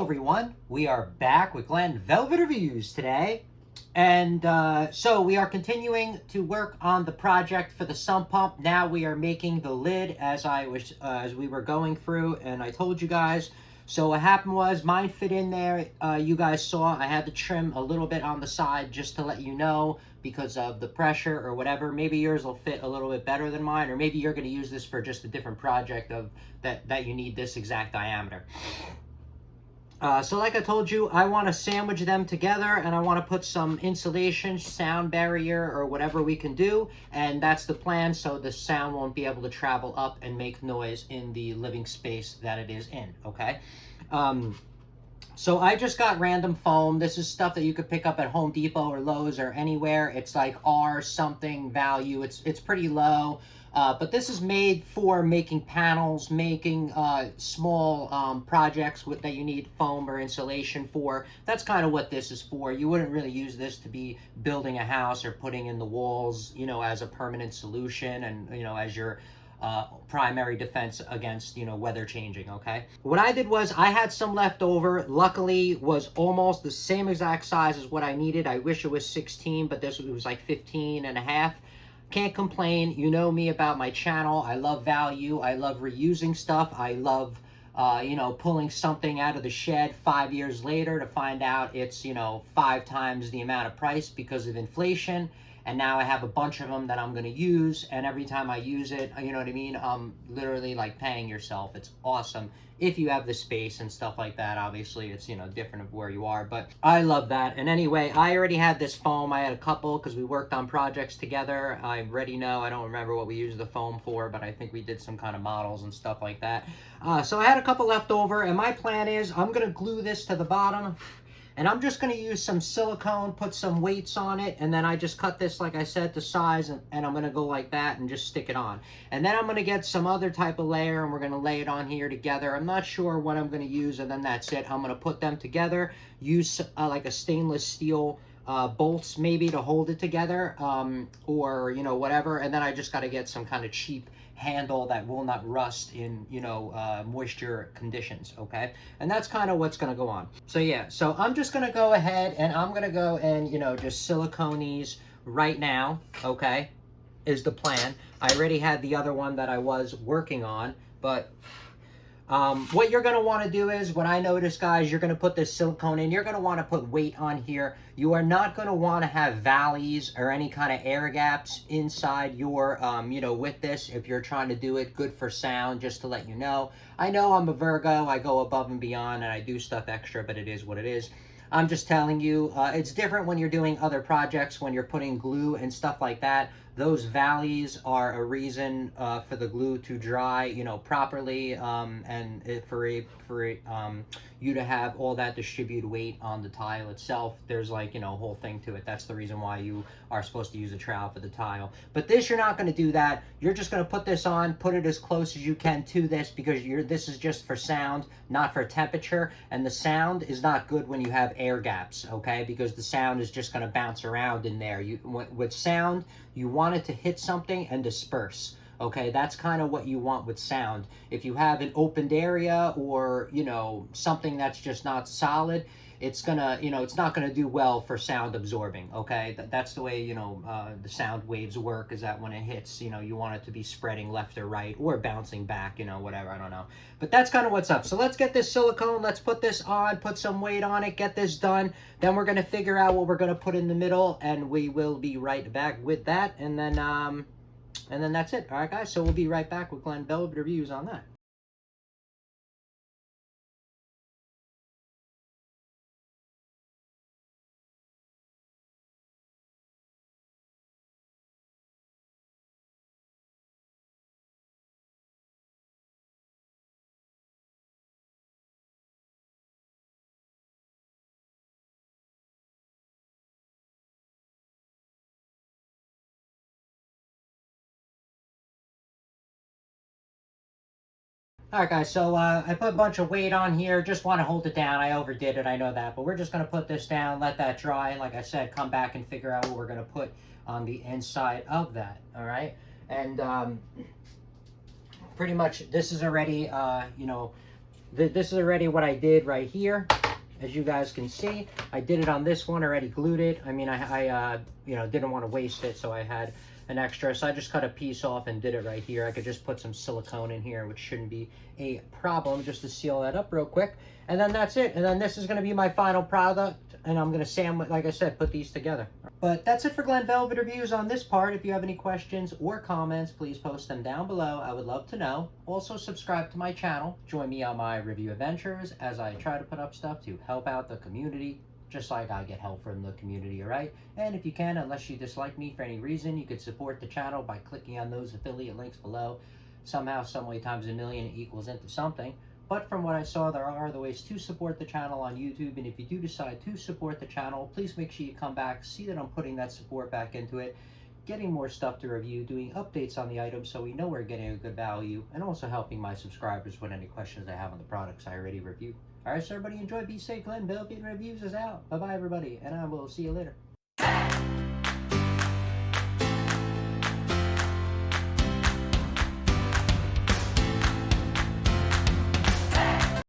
everyone, we are back with Glenn Velvet Reviews today. And so we are continuing to work on the project for the sump pump. Now we are making the lid as we were going through, and I told you guys. So what happened was mine fit in there. You guys saw I had to trim a little bit on the side just to let you know because of the pressure or whatever. Maybe yours will fit a little bit better than mine, or maybe you're going to use this for just a different project of that you need this exact diameter. So like I told you, I want to sandwich them together, and I want to put some insulation, sound barrier, or whatever we can do, and that's the plan, so the sound won't be able to travel up and make noise in the living space that it is in, okay? So I just got random foam. This is stuff that you could pick up at Home Depot or Lowe's or anywhere. It's like R something value. It's pretty low. But this is made for making panels, making small projects that you need foam or insulation for. That's kind of what this is for. You wouldn't really use this to be building a house or putting in the walls, you know, as a permanent solution and, you know, as your primary defense against, you know, weather changing, okay? What I did was I had some left over. Luckily, was almost the same exact size as what I needed. I wish it was 16, but this was like 15 and a half. Can't complain. You know me about my channel. I love value. I love reusing stuff. I love, you know, pulling something out of the shed 5 years later to find out it's, you know, 5 times the amount of price because of inflation. And now I have a bunch of them that I'm going to use. And every time I use it, you know what I mean? I'm literally like paying yourself. It's awesome. If you have the space and stuff like that, obviously it's, you know, different of where you are, but I love that. And anyway, I already had this foam. I had a couple because we worked on projects together. I already know, I don't remember what we used the foam for, but I think we did some kind of models and stuff like that. So I had a couple left over, and my plan is I'm going to glue this to the bottom. And I'm just going to use some silicone, put some weights on it, and then I just cut this, like I said, to size, and I'm going to go like that and just stick it on. And then I'm going to get some other type of layer, and we're going to lay it on here together. I'm not sure what I'm going to use, and then that's it. I'm going to put them together, use like a stainless steel bolts maybe to hold it together, or, you know, whatever. And then I just got to get some kind of cheap handle that will not rust in, you know, moisture conditions, okay? And that's kind of what's going to go on. So yeah, so I'm just going to go ahead and I'm going to go and, you know, just silicone these right now, okay, is the plan. I already had the other one that I was working on, but what you're going to want to do is, what I noticed, guys, you're going to put this silicone in. You're going to want to put weight on here. You are not going to want to have valleys or any kind of air gaps inside your, you know, with this. If you're trying to do it good for sound, just to let you know. I know I'm a Virgo. I go above and beyond, and I do stuff extra, but it is what it is. I'm just telling you, it's different when you're doing other projects, when you're putting glue and stuff like that. Those valleys are a reason for the glue to dry, you know, properly, and for you to have all that distributed weight on the tile itself. There's like, you know, a whole thing to it. That's the reason why you are supposed to use a trowel for the tile. But this, you're not going to do that. You're just going to put this on, put it as close as you can to this, because this is just for sound, not for temperature. And the sound is not good when you have air gaps, okay? Because the sound is just going to bounce around in there. With sound, you want it to hit something and disperse. Okay, that's kind of what you want with sound. If you have an opened area or, you know, something that's just not solid, it's gonna, you know, it's not gonna do well for sound absorbing. Okay, that's the way, you know, the sound waves work, is that when it hits, you know, you want it to be spreading left or right or bouncing back, you know, whatever, I don't know. But that's kind of what's up. So let's get this silicone, let's put this on, put some weight on it, get this done. Then we're gonna figure out what we're gonna put in the middle, and we will be right back with that. And then that's it. All right, guys, so we'll be right back with Glenn Velvet Reviews on that. All right, guys, so I put a bunch of weight on here. Just want to hold it down. I overdid it, I know that. But we're just going to put this down, let that dry. And like I said, come back and figure out what we're going to put on the inside of that, all right? And pretty much this is already, you know, This is already what I did right here. As you guys can see, I did it on this one, already glued it. I mean, I you know, didn't want to waste it, so I had an extra. So I just cut a piece off and did it right here. I could just put some silicone in here, which shouldn't be a problem, just to seal that up real quick. And then that's it. And then this is going to be my final product. And I'm going to like I said, put these together. But that's it for Glen Velvet reviews on this part. If you have any questions or comments, please post them down below. I would love to know. Also, subscribe to my channel. Join me on my review adventures as I try to put up stuff to help out the community, just like I get help from the community, all right? And if you can, unless you dislike me for any reason, you could support the channel by clicking on those affiliate links below. Somehow, some way, times a million equals into something. But from what I saw, there are other ways to support the channel on YouTube. And if you do decide to support the channel, please make sure you come back, see that I'm putting that support back into it, getting more stuff to review, doing updates on the items so we know we're getting a good value, and also helping my subscribers with any questions they have on the products I already reviewed. All right, so everybody enjoy, be safe. Glen Velvet Reviews is out. Bye-bye, everybody, and I will see you later.